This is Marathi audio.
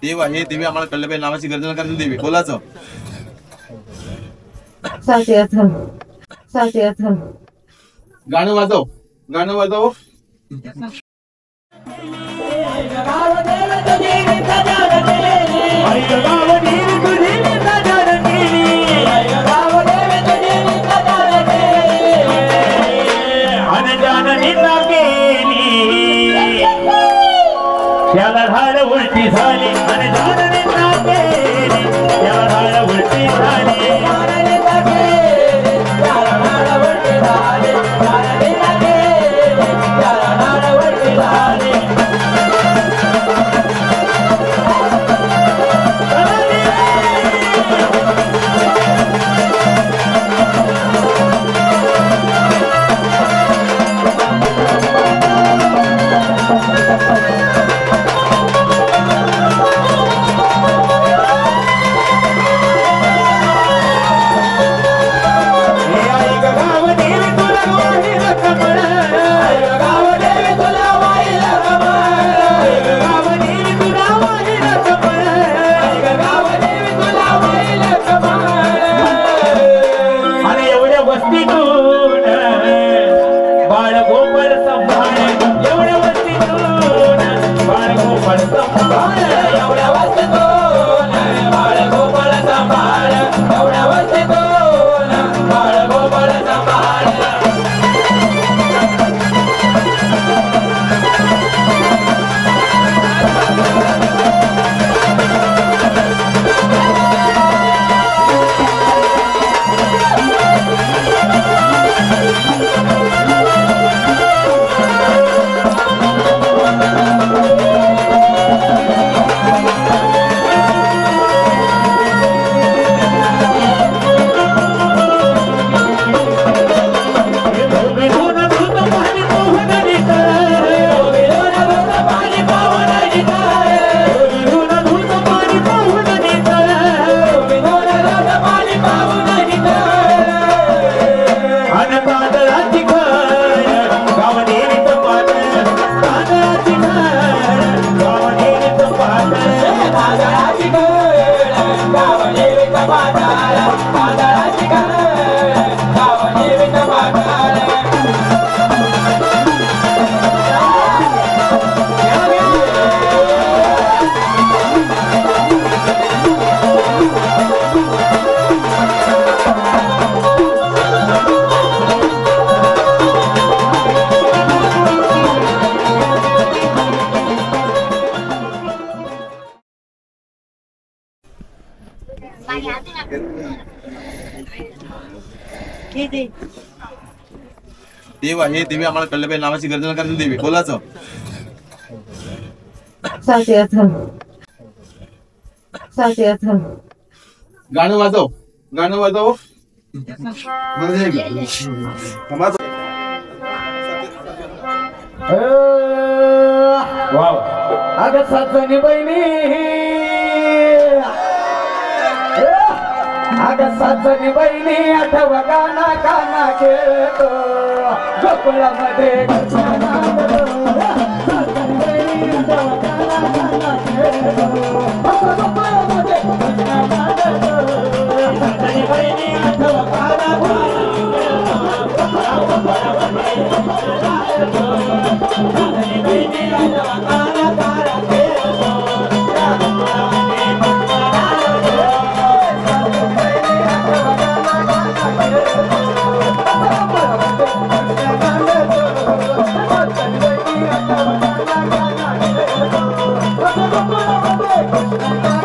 देव आहे देवी आम्हाला कळलं पाहिजे नावाची गर्जना करते देवी बोलाचं गाणं वाजव गाणं वाजव त्याला झाड उलटी झाली आणि झाडाने गेली त्याला झाड उलटी झाली देव आहे देवी आम्हाला कळलं पाहिजे नावाची गर्जना करते देवी बोलाचं गाणं वाजव गाणं वाजव अगं सासणी बहिणी अगं सासणी बहिणी आठव गाणं गाणं खेळतो गोकुळामध्ये Bye.